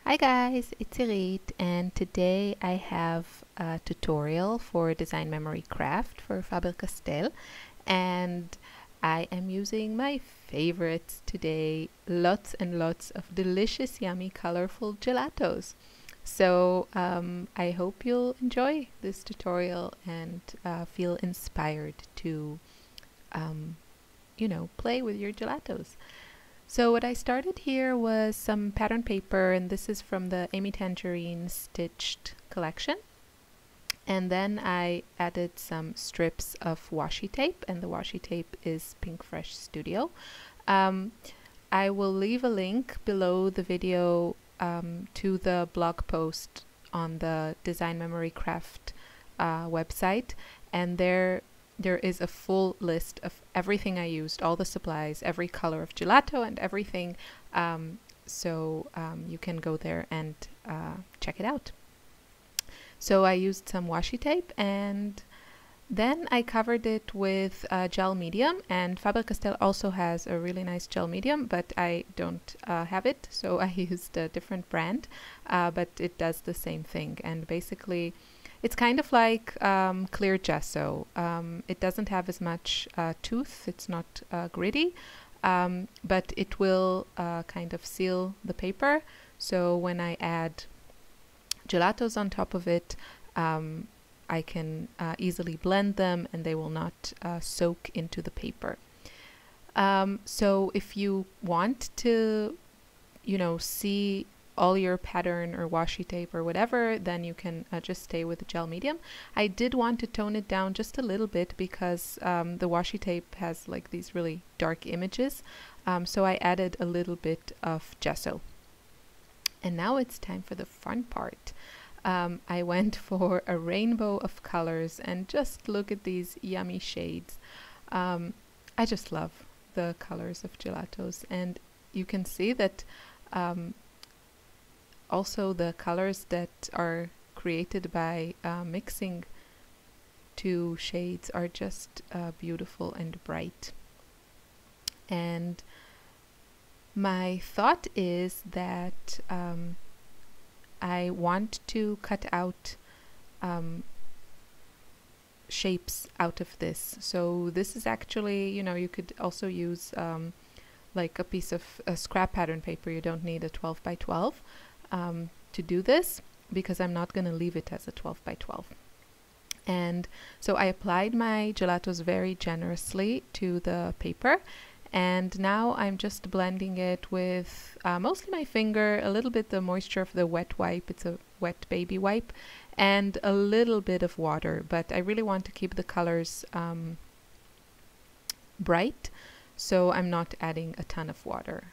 Hi guys, it's Irit, and today I have a tutorial for Design Memory Craft for Faber Castell, and I am using my favorites today, lots and lots of delicious, yummy, colorful gelatos. So I hope you'll enjoy this tutorial and feel inspired to, play with your gelatos. So what I started here was some pattern paper, and this is from the Amy Tangerine Stitched collection. And then I added some strips of washi tape, and the washi tape is Pink Fresh Studio. I will leave a link below the video to the blog post on the Design Memory Craft website, and there is a full list of everything I used, all the supplies, every color of gelato and everything. So you can go there and check it out. So I used some washi tape, and then I covered it with gel medium, and Faber Castell also has a really nice gel medium, but I don't have it, so I used a different brand, but it does the same thing. And basically it's kind of like clear gesso. It doesn't have as much tooth, it's not gritty, but it will kind of seal the paper. So when I add gelatos on top of it, I can easily blend them and they will not soak into the paper. So if you want to, see all your pattern or washi tape or whatever, then you can just stay with the gel medium. I did want to tone it down just a little bit because the washi tape has like these really dark images. So I added a little bit of gesso. And now it's time for the fun part. I went for a rainbow of colors, and just look at these yummy shades. I just love the colors of gelatos, and you can see that also the colors that are created by mixing two shades are just beautiful and bright. And my thought is that I want to cut out shapes out of this. So this is actually, you could also use like a piece of scrap pattern paper. You don't need a 12 by 12 to do this, because I'm not going to leave it as a 12 by 12. And so I applied my gelatos very generously to the paper, and now I'm just blending it with mostly my finger, a little bit the moisture of the wet wipe. It's a wet baby wipe, and a little bit of water, but I really want to keep the colors bright, so I'm not adding a ton of water.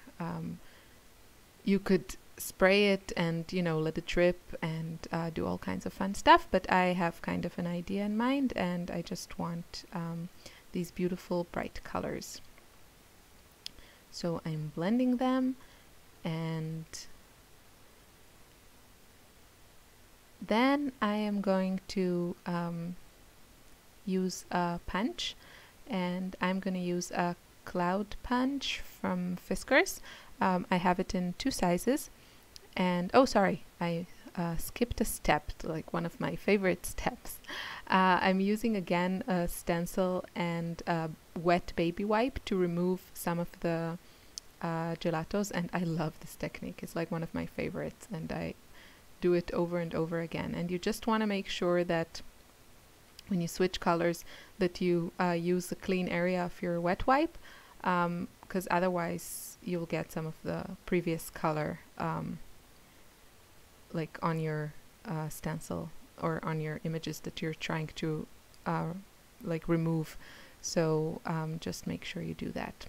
You could spray it and let it drip and do all kinds of fun stuff, but I have kind of an idea in mind, and I just want these beautiful bright colors. So I'm blending them, and then I am going to use a punch, and I'm going to use a cloud punch from Fiskars. I have it in 2 sizes. And oh, sorry, I skipped a step, like one of my favorite steps. I'm using again a stencil and a wet baby wipe to remove some of the gelatos, and I love this technique. It's like one of my favorites, and I do it over and over again. And you just want to make sure that when you switch colors that you use the clean area of your wet wipe, because otherwise you'll get some of the previous color like on your stencil or on your images that you're trying to like remove. So just make sure you do that.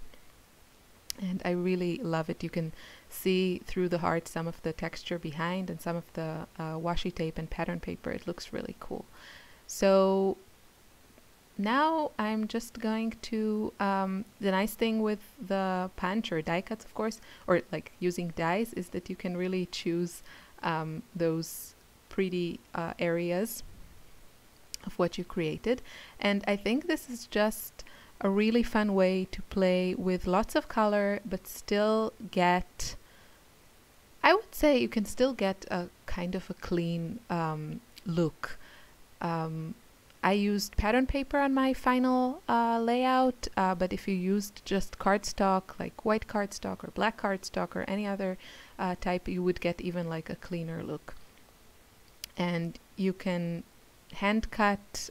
And I really love it. You can see through the heart some of the texture behind, and some of the washi tape and pattern paper. It looks really cool. So now I'm just going to, the nice thing with the punch or die cuts, of course, or like using dies, is that you can really choose those pretty areas of what you created. And I think this is just a really fun way to play with lots of color, but still get I would say you can still get a kind of a clean look. I used pattern paper on my final layout, but if you used just cardstock, like white cardstock or black cardstock or any other type, you would get even like a cleaner look. And you can hand cut,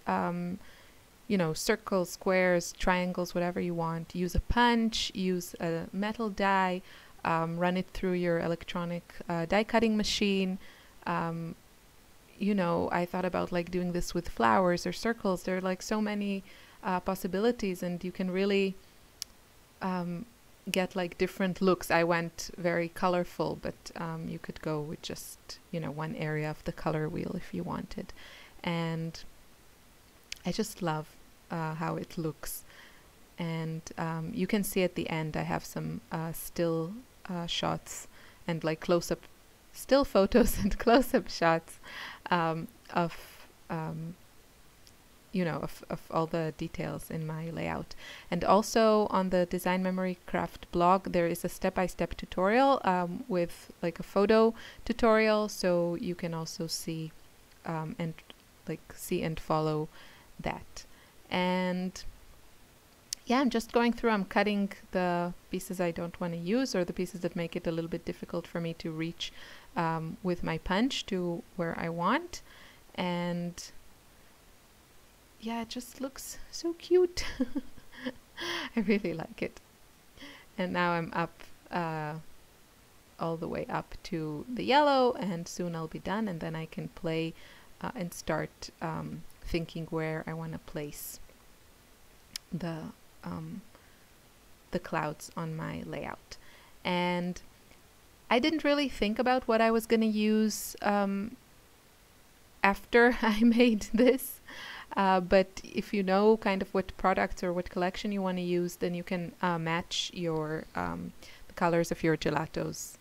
you know, circles, squares, triangles, whatever you want. Use a punch, use a metal die, run it through your electronic die cutting machine. You know, I thought about like doing this with flowers or circles. There are like so many possibilities, and you can really get like different looks. I went very colorful, but you could go with just, you know, one area of the color wheel if you wanted. And I just love how it looks. And you can see at the end I have some still shots and like close-up still photos and close-up shots of you know, of all the details in my layout. And also on the Design Memory Craft blog, there is a step-by-step tutorial with like a photo tutorial, so you can also see and like see and follow that. And yeah, I'm just going through, I'm cutting the pieces I don't want to use, or the pieces that make it a little bit difficult for me to reach with my punch to where I want. And yeah, it just looks so cute. I really like it. And now I'm up all the way up to the yellow, and soon I'll be done, and then I can play and start thinking where I want to place the clouds on my layout. And I didn't really think about what I was going to use after I made this, but if you know kind of what products or what collection you want to use, then you can match your the colors of your gelatos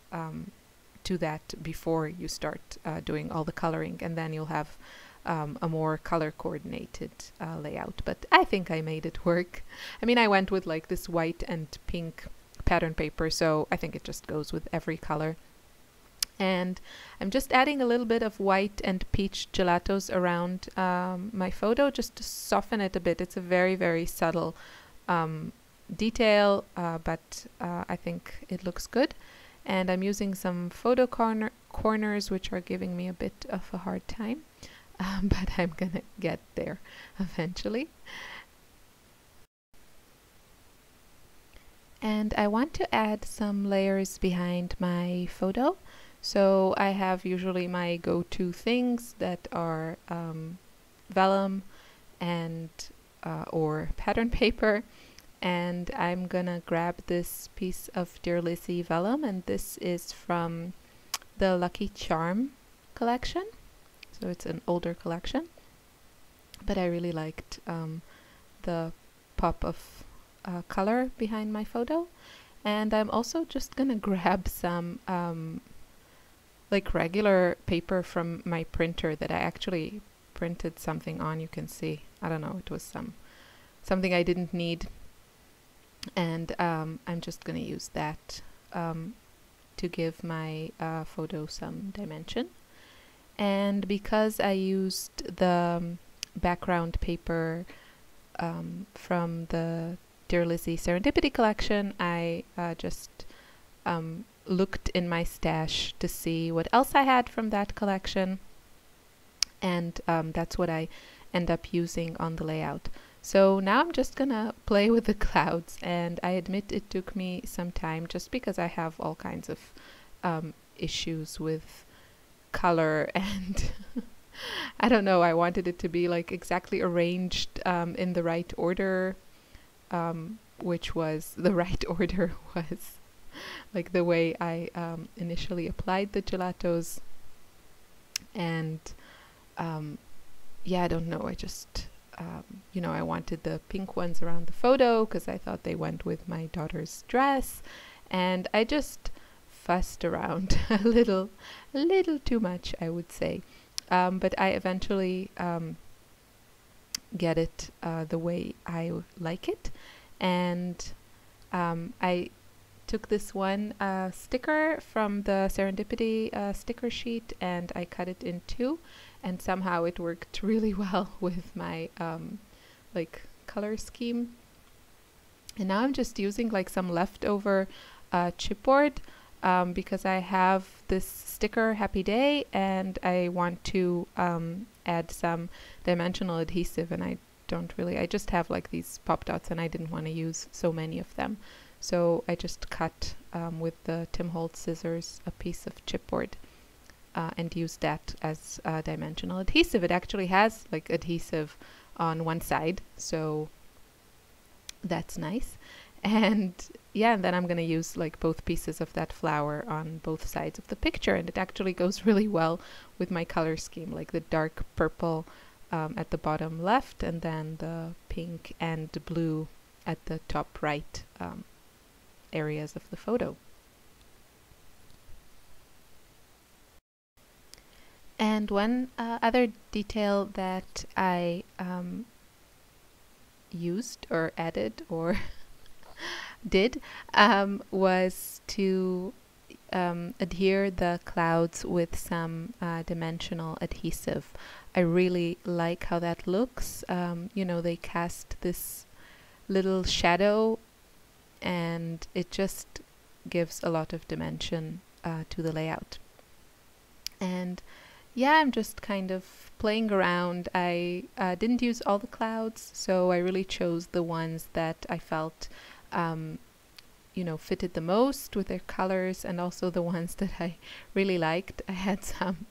to that before you start doing all the coloring, and then you'll have a more color coordinated layout. But I think I made it work. I mean, I went with like this white and pink pattern paper, so I think it just goes with every color. And I'm just adding a little bit of white and peach gelatos around my photo just to soften it a bit. It's a very, very subtle detail, but I think it looks good. And I'm using some photo corners, which are giving me a bit of a hard time. But I'm gonna get there eventually. And I want to add some layers behind my photo. So I have usually my go-to things that are vellum and or pattern paper. And I'm gonna grab this piece of Dear Lizzie vellum, and this is from the Lucky Charm collection. So it's an older collection, but I really liked the pop of color behind my photo. And I'm also just gonna grab some like regular paper from my printer that I actually printed something on. You can see, I don't know, it was something I didn't need, and I'm just gonna use that to give my photo some dimension. And because I used the background paper from the Dear Lizzie Serendipity collection, I just looked in my stash to see what else I had from that collection, and that's what I end up using on the layout. So now I'm just gonna play with the clouds, and I admit it took me some time just because I have all kinds of issues with color, and I don't know, I wanted it to be like exactly arranged in the right order, which was the right order was like the way I initially applied the gelatos. And yeah, I don't know, I just you know, I wanted the pink ones around the photo because I thought they went with my daughter's dress, and I just fussed around a little too much, I would say, but I eventually get it the way I like it. And I took this one sticker from the Serendipity sticker sheet, and I cut it in two, and somehow it worked really well with my like color scheme. And now I'm just using like some leftover chipboard because I have this sticker Happy Day, and I want to add some dimensional adhesive, and I just have like these pop dots, and I didn't want to use so many of them. So I just cut with the Tim Holtz scissors a piece of chipboard and use that as dimensional adhesive. It actually has like adhesive on one side, so that's nice. And yeah, and then I'm going to use like both pieces of that flower on both sides of the picture, and it actually goes really well with my color scheme, like the dark purple at the bottom left, and then the pink and blue at the top right areas of the photo. And one other detail that I used or added or did was to adhere the clouds with some dimensional adhesive. I really like how that looks. You know, they cast this little shadow, and it just gives a lot of dimension to the layout. And yeah, I'm just kind of playing around. I didn't use all the clouds, so I really chose the ones that I felt you know, fitted the most with their colors, and also the ones that I really liked. I had some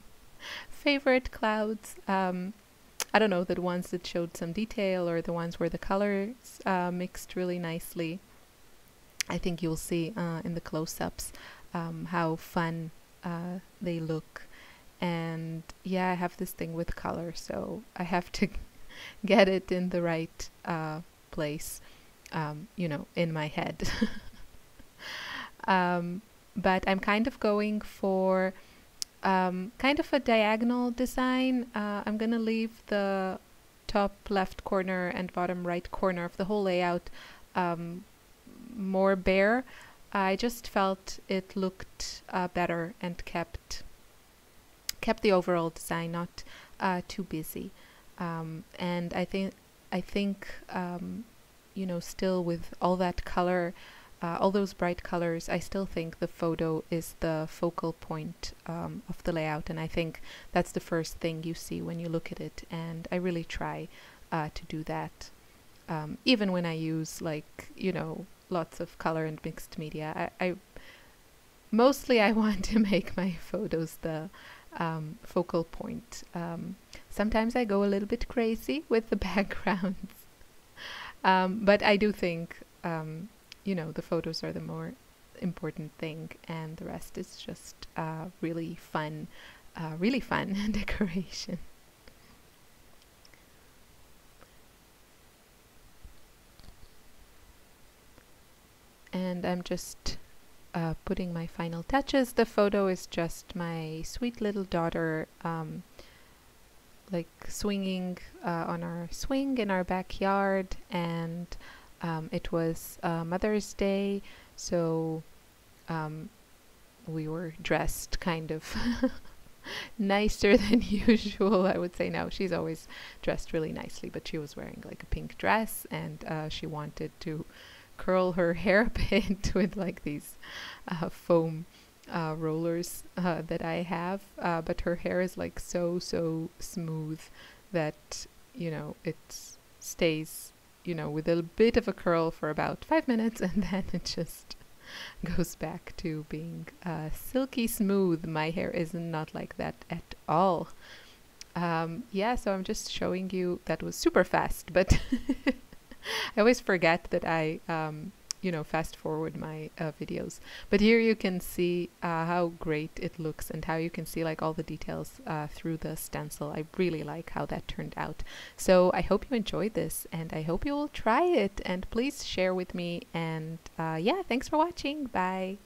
favorite clouds. I don't know, the ones that showed some detail, or the ones where the colors mixed really nicely. I think you'll see in the close-ups how fun they look. And yeah, I have this thing with color, so I have to get it in the right place, you know, in my head. But I'm kind of going for kind of a diagonal design. I'm gonna leave the top left corner and bottom right corner of the whole layout more bare. I just felt it looked better and kept the overall design not too busy. And I think you know, still with all that color, all those bright colors, I still think the photo is the focal point of the layout, and I think that's the first thing you see when you look at it, and I really try to do that. Even when I use, like, you know, lots of color and mixed media, I mostly I want to make my photos the focal point. Sometimes I go a little bit crazy with the backgrounds, but I do think you know, the photos are the more important thing, and the rest is just really fun decoration. And I'm just putting my final touches. The photo is just my sweet little daughter like swinging on our swing in our backyard, and it was Mother's Day, so we were dressed kind of nicer than usual, I would say. Now, she's always dressed really nicely, but she was wearing like a pink dress, and she wanted to curl her hair a bit with like these foam rollers that I have, but her hair is like so smooth that, you know, it stays, you know, with a bit of a curl for about 5 minutes, and then it just goes back to being silky smooth. My hair is not like that at all. Yeah, so I'm just showing you, that was super fast, but I always forget that I you know, fast forward my videos. But here you can see how great it looks, and how you can see like all the details through the stencil. I really like how that turned out. So I hope you enjoyed this, and I hope you will try it, and please share with me. And yeah, thanks for watching. Bye.